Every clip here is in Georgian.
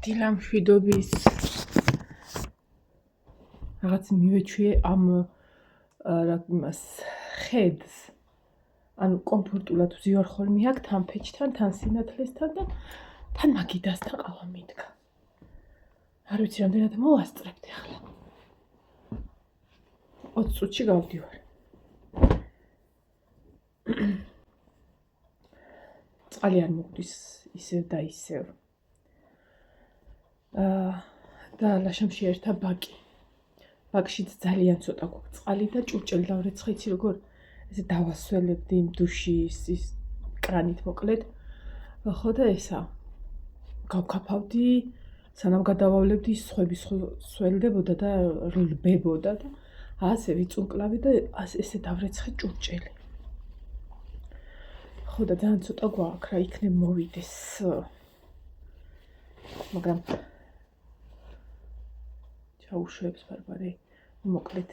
დილა მშვიდობის რაღაც მივეჩვიე ამ იმას ხედს. ანუ კომფორტულად ვზივარ ხოლმე აქ თან ფეჩთან, თან სინათლესთან და თან მაგიდასთან ყავა მიდგა. არ ვიცი რამდენად მოვასწრებთ ახლა. 20 წუთში გავდივარ. წყალი არ მოგვდის ისევ და ისევ. და ლაშამში ერთა ბაკი. ბაკშიც ძალიან ცოტა გვაქვს წყალი და ჭურჭელი დავრეცხა, იცი როგორ ესე დავასველებდი იმ დუშის ის კრანით მოკლედ. ხო და ესა გავქაფავდი, სანამ გადავავლებდი ის სხვები სველდებოდა და რლბებოდა და ასე ვიწუნკლავი და ესე დავრეცხე ჭურჭელი. ხო და ძალიან ცოტა გვაქვს რა იქნებ მოვიდეს. მაგრამ ჩაუშვებს ბარბარე, მოკლედ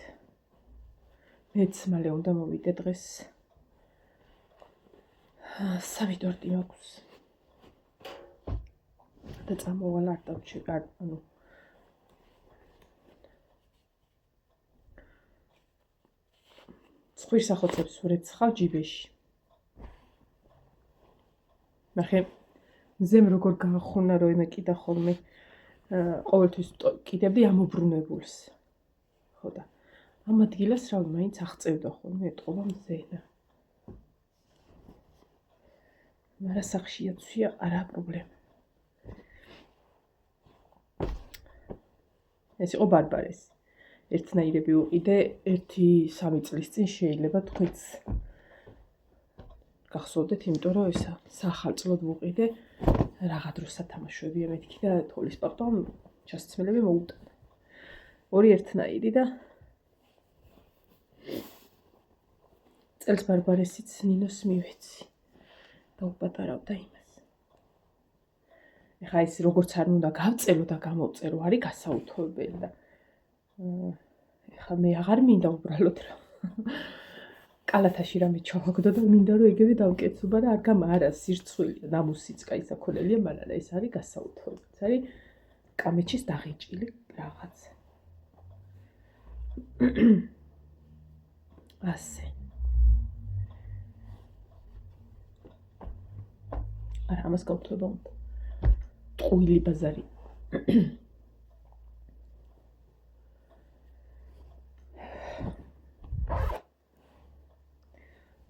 მეც მალე უნდა მოვიდე დღეს. 3 ტორტი მაქვს. და წამოვალ არ დავჩი, ანუ ცხვირ სახოცებს ვრეცხავ ჯიბეში. ნახე, მზემ როგორ გაახუნა რომ ემეკიდა ხოლმე ყოველთვის კიდევდი ამობრუნებულს. ხო და ამ ადგილას რავი მაინც აღწევდა ხოლმე ეტყობა მზენა. მაგრამ სახში აცვია არა პრობლემა. ეს იყო ბარბარეს. ერთნაირები უყიდე 1-3 წლის წინ შეიძლება თქვენც გახსოვდეთ, იმიტომ რომ ესა სახალწლოდ ვუყიდე რაღა დრო სათამაშოებია მეთქი და თოლის პაპამ ჩასცმელები მოუტანა. 2 ერთნაირი და წელს ბარბარესიც ნინოს მივეცი და უპატარავდა იმას. ეხა ეს როგორც არ უნდა გავწერო და გამოვწერო, არის გასაუთოებელი და ეხა მე აღარ მინდა უბრალოდ რა კალათაში რამე ჩავაგდო და მინდა რომ ეგევე დავკეთობა და არ არა სირცხვილია, ნამუსიც კაი საქონელია, მაგრამ ეს არის გასაუთოებელი. ეს არის კამეჩის დაღიჭილი რაღაც. ასე. არა, ამას გავთხოვება უნდა. ტყუილი ბაზარი.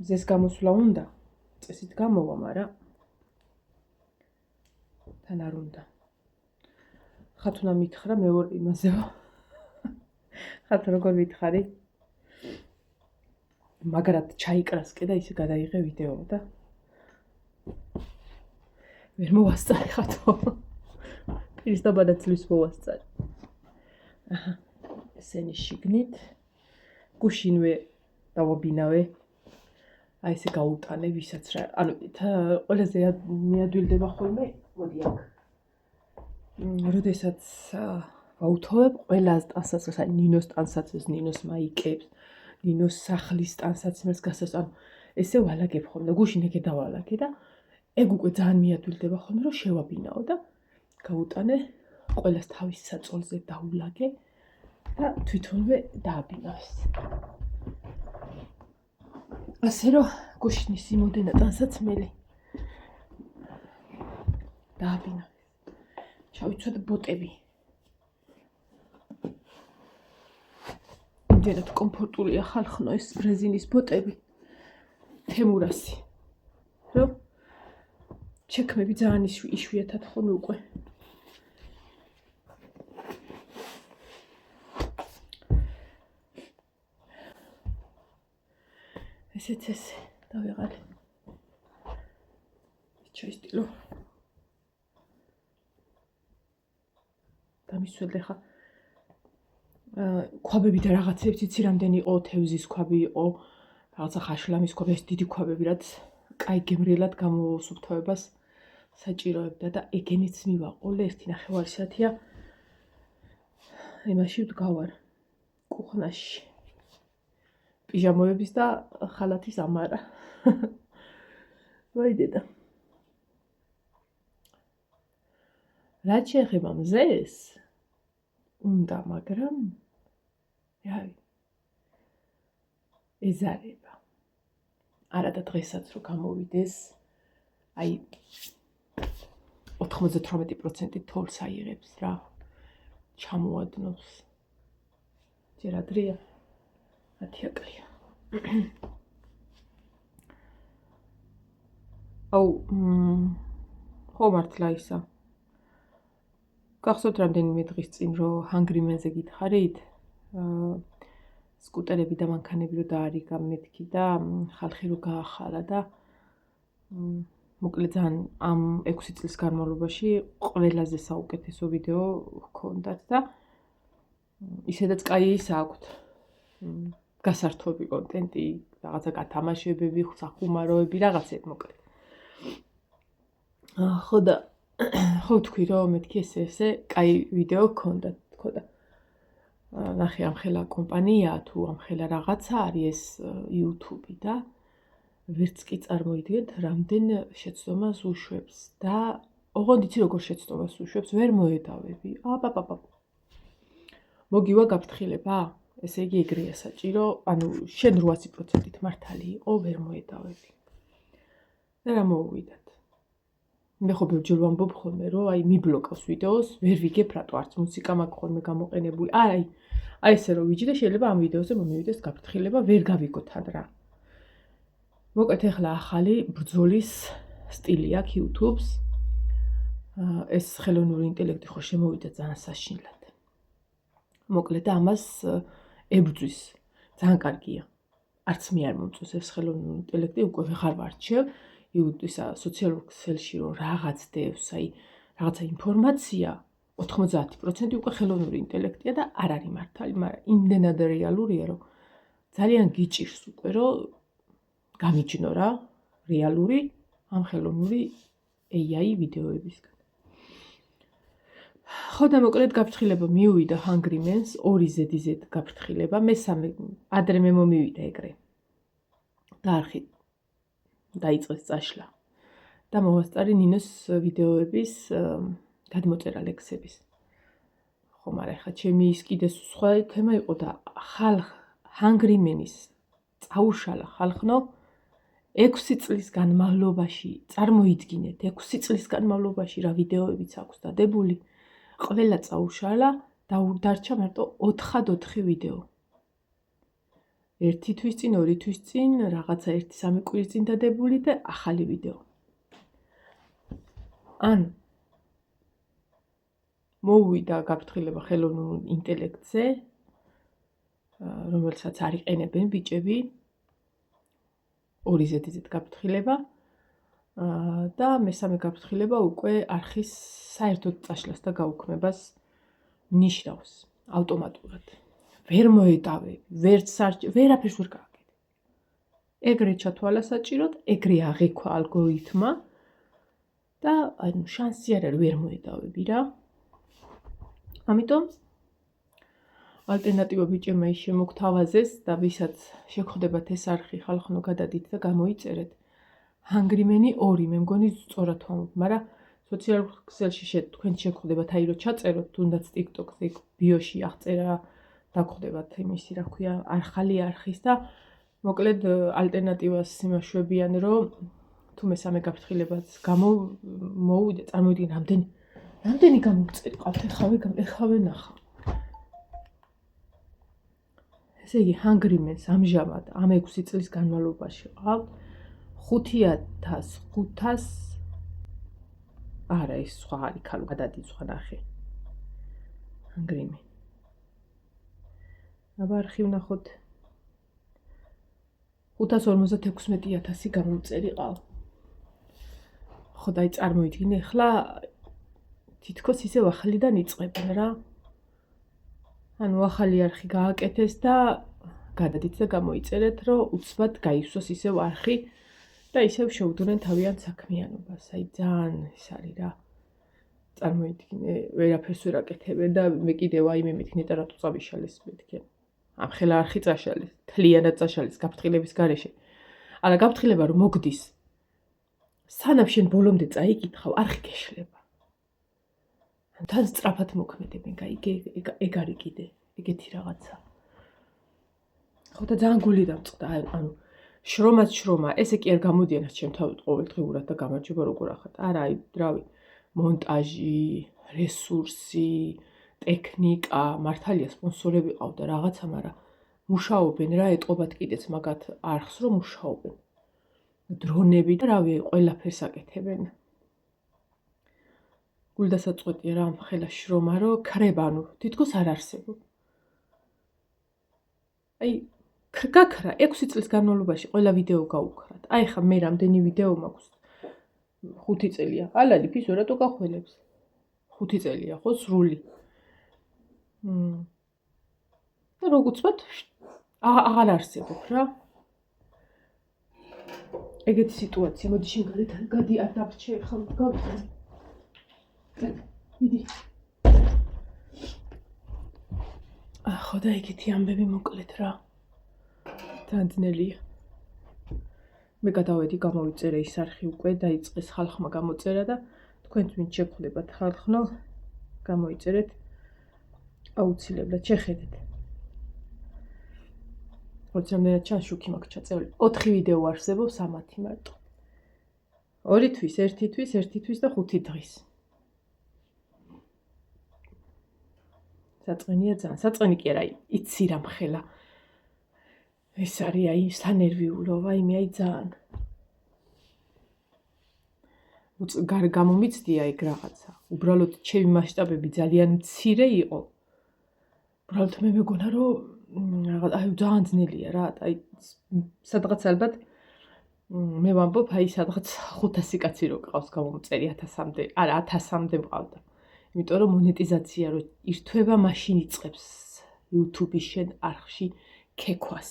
მზეს გამოსვლა უნდა, წესით გამოვა, მაგრამ თან არ უნდა. ხათუნა მითხრა მეორე იმაზეო. ხათ როგორ მითხარი? მაგრად ჩაიკრასკე და ისე გადაიღე ვიდეო და ვერ მოვასწარე ხათო. პირის დაბადაცლის მოვასწარე. აჰა, ესენი შიგნით გუშინვე დავაბინავე. აი ესე გაუტანე ვისაც რა. ანუ ყველაზე მიადვილდება ხოლმე, მოდი აქ. როდესაც ვაუთოვებ ყველას ტანსაცმელს, აი ნინოს ტანსაცმელს, ნინოს მაიკებს, ნინოს სახლის ტანსაცმელს გასას, ანუ ესე ვალაგებ ხოლმე, გუშინ ეგ დავალაგე და ეგ უკვე ძალიან მიადვილდება ხოლმე, რომ შევაბინაო და გაუტანე, ყველას თავის საწოლზე დაულაგე და თვითონვე დააბინავს. ასე რომ გუშინის იმოდენა ტანსაცმელი დააბინავ. ჩავიცვათ ბოტები. იმდენად კომფორტულია ხალხნო ეს რეზინის ბოტები. თემურასი. რომ ჩექმები ძალიან იშვიათად ხოლმე უკვე. ესეც ესე დავიღალე. ჩაისტილო. დამისველე ხა ქვაბები და რაღაცებს იცი რამდენი იყო, თევზის ქვაბი იყო, რაღაცა ხაშლამის ქვაბი, ეს დიდი ქვაბები, რაც კაი გემრიელად გამოსუფთავებას საჭიროებდა და ეგენიც მივაყოლე 1.5 საათია იმაში ვდგავარ კუხნაში. პიჟამოების და ხალათის ამარა. ვაი დედა. რაც შეეხება მზეს, უნდა, მაგრამ რავი, ეზარება. არა და დღესაც რო გამოვიდეს, აი 98% თოლს აიღებს რა. ჩამოადნობს. ჯერ ადრეა. 10 აკლია. აუ, ხო მართლა ისა. გახსოვთ რამდენიმე დღის წინ რო Hungry Man-ზე გითხარით? სკუტერები და მანქანები რო დაარიგა მეთქი და ხალხი რო გაახარა და მოკლედ ძალიან ამ 6 წლის განმავლობაში ყველაზე საუკეთესო ვიდეო ჰქონდათ და ისედაც კაი ის აქვთ. გასართობი კონტენტი, რაღაცა გათამაშებები, სახუმაროები, რაღაცეთ მოკლედ. ხო და ხო თქვი რომ მეთქი ესე კაი ვიდეო ჰქონდათ, თქო და ნახე ამხელა კომპანია თუ ამხელა რაღაცა არის ეს YouTube და ვერც კი წარმოიდგენთ რამდენ შეცდომას უშვებს და ოღონდ იცი როგორ შეცდომას უშვებს, ვერ მოედავები. აბაბაბა. მოგივა გაფრთხილება? ესე იგი ეგრეა საჭირო, ანუ შენ 800%-ით მართალი იყო, ვერ მოედავები. და რა მოუვიდათ. მე ხო ბევრჯერ ვამბობ ხოლმე, რომ აი მიბლოკავს ვიდეოს, ვერ ვიგებ რატო არც მუსიკა მაქვს ხოლმე გამოყენებული. აი ესე რომ ვიჯი და შეიძლება ამ ვიდეოზე მომივიდეს გაფრთხილება, ვერ გავიგოთ თან რა. მოკლედ ახლა ახალი ბრძოლის სტილი აქვს YouTube-ს. ეს ხელოვნური ინტელექტი ხო შემოვიდა ძალიან საშინლად. მოკლედ ამას ებრძვის. ძალიან კარგია. არც მე არ მომწონს ეს ხელოვნური ინტელექტი, უკვე ვეღარ ვარჩევ. ისა სოციალურ ქსელში რომ რაღაც დევს, აი რაღაცა ინფორმაცია 90% უკვე ხელოვნური ინტელექტია და არ არის მართალი, მაგრამ იმდენად რეალურია, რომ ძალიან გიჭირს უკვე, რომ გამიჯნო რა, რეალური ამ ხელოვნური AI ვიდეოებისგან. ხო და მოკლედ გაფრთხილება მიუვიდა Hungry Man-ს, 2 ZZ გაფრთხილება, მესამე ადრე მე მომივიდა ეგრე. და არხი დაიწყეს წაშლა. და მოვასწარი ნინოს ვიდეოების გადმოწერა ლექსების. ხო, მაგრამ ხა ჩემი ის კიდე სხვა თემა იყო და Hungry Man-ის წაუშალა ხალხნო 6 წლის განმავლობაში, წარმოიდგინეთ, 6 წლის განმავლობაში რა ვიდეოებიც აქვს დადებული, ყველა წაუშალა და დარჩა მარტო 4 ვიდეო. 1 თვის წინ, 2 თვის წინ, რაღაცა 1-3 კვირის წინ დადებული და ახალი ვიდეო. ან მოუვიდა გაფრთხილება ხელოვნურ ინტელექტზე, რომელსაც არ იყენებენ ბიჭები, 2 ZZ გაფრთხილება და მესამე გაფრთხილება უკვე არხის საერთოდ წაშლას და გაუქმებას ნიშნავს ავტომატურად. ვერ მოედავები, ვერაფერს ვერ გააკეთე. ეგრე ჩათვალა საჭიროდ, ეგრე აღიქვა ალგორითმმა და ანუ შანსი არ არის ვერ მოედავები რა. ამიტომ ალტერნატივა ბიჭებმა ის შემოგთავაზეს და ვისაც შეგხვდებათ ეს არხი ხალხნო გადადით და გამოიწერეთ. Hungry Man-ი 2, მე მგონი სწორად ვამბობ, მაგრამ სოციალურ ქსელში თქვენ შეგხვდებათ აი რომ ჩაწეროთ, თუნდაც TikTok-ზე ბიოში აღწერა დაგხვდებათ იმისი რა ქვია, ახალი არხის და მოკლედ ალტერნატივას იმაშვებიან, რომ თუ მესამე გაფრთხილებაც მოუვიდა, წარმოიდგინე რამდენი გამომწერი ყავთ, ეხავე ნახა. ესე იგი Hungry Man-ს ამჟამად ამ 6 წლის განმავლობაში ყავთ 5500 არა ის სხვა არის ქალ გადადიცხვა ნახე. Hungry Man. აბა არხი ვნახოთ. 556,000 გამომწერი ყავ. ხო და აი წარმოიდგინე, ახლა თითქოს ისევ ახალიდან იწყებენ რა. ანუ ახალი არხი გააკეთეს და გადადით და გამოიწერეთ, რომ უცბად გაივსოს ისევ არხი და ისევ შეუდგნენ თავიანთ საქმიანობას. აი ძალიან ის არის რა. წარმოიდგინე, ვერაფერს ვერ აკეთებენ და მე კიდევ აი მე მეთქი ნეტა რატო წავიშალეს მეთქი. ამხელა არხი წაშალეს, თლიანად წაშალეს გაფრთხილების გარეშე. არა გაფრთხილება რომ მოგდის. სანამ შენ ბოლომდე წაიკითხავ, არხი გეშლება. თან სწრაფად მოქმედებენ, ეგ არის კიდე, ეგეთი რაღაცა. ხო და ძალიან გული დამწყდა, ანუ შრომა, ესე კი არ გამოდიანას ჩემთავით ყოველდღიურად და გამარჯობა როგორ ახათ. არა, რავი, მონტაჟი, რესურსი, ტექნიკა, მართალია სპონსორები ყავდა რაღაცა, მაგრამ მუშაობენ რა, ეტყობათ კიდეც მაგათ არხს რომ მუშაობენ. დრონები და რავი, ყველაფერს აკეთებენ. გულდასაწყვეტია რა ამ ხელა შრომა, რომ ქრება, ანუ თითქოს არ არსებობს. აი, გაქრა 6 წლის განმავლობაში ყველა ვიდეო გაუქრათ. აი ხა მე რამდენი ვიდეო მაქვს? 5 წელია. ალალი ფისო რატო გახველებს? 5 წელია, ხო, სრული. და როგორც ვთქვათ, აღარ არსებობს რა. ეგეთი სიტუაცია, მოდი შენ გადი არ დავრჩე, ხა გავწე. მიდი. ხო და ეგეთი ამბები მოკლედ რა. ძნელია. მე გადავედი, გამოვიწერე ის არხი უკვე, დაიწყეს ხალხმა გამოწერა და თქვენც ვინ შეგხვდებათ ხალხნო, გამოიწერეთ აუცილებლად შეხედეთ. როცა რამდენად ჩანს შუქი მაქვს ჩაწეული. 4 ვიდეო არსებობს ამათი მარტო. 2 თვის, 1 თვის, 1 თვის და 5 დღის. საწყენია ძალიან. საწყენი კი არა, იცი რა მხელა. ეს არის აი სანერვიულობა, იმე აი ძალიან. გამომიცდია ეგ რაღაცა. უბრალოდ ჩემი მასშტაბები ძალიან მცირე იყო. უბრალოდ მე მეგონა რომ აი ძალიან ძნელია რა. აი სადღაც ალბათ მე ვამბობ აი სადღაც 500 კაცი რო ყავს გამომწერი 1000-მდე. არა 1000-მდე მყავდა. იმიტომ რომ მონეტიზაცია რო ირთვება, მაშინ იწყებს YouTube-ის შენ არხში ქექვას.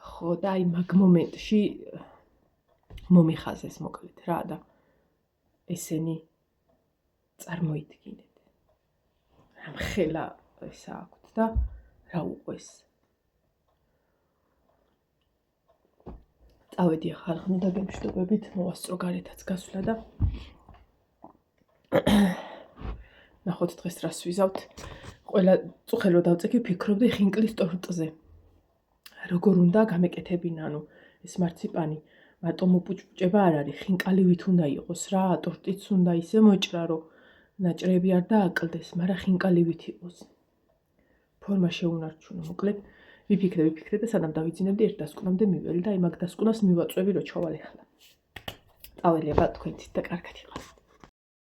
ხო და აი მაგ მომენტში მომიხაზეს მოკლედ რა და ესენი წარმოიდგინეთ. რამ ხელა ესა აქვთ და რა უყვეს. წავედი ხალხნო და გემშვიდობებით, მოვასწრო გარეთაც გასვლა და ნახოთ დღეს რას ვიზავთ. ყველა წუხელ რო დავწექი, ვფიქრობდი ხინკლის ტორტზე. როგორ უნდა გამეკეთებინა, ანუ ეს მარციპანი მარტო მოპუჭპუჭება არ არის, ხინკალივით უნდა იყოს რა, ტორტიც უნდა ისე მოჭრა, რომ ნაჭრები არ დააკლდეს, მაგრამ ხინკალივით იყოს. ფორმა შეუნარჩუნო, მოკლედ ვიფიქრე და სანამ დავიძინებდი ერთ დასკვნამდე მიველი და აი მაგ დასკვნას მივაწვევი, რომ ჩავალ ახლა. წაველი აბა თქვენցით და კარგად იყავ.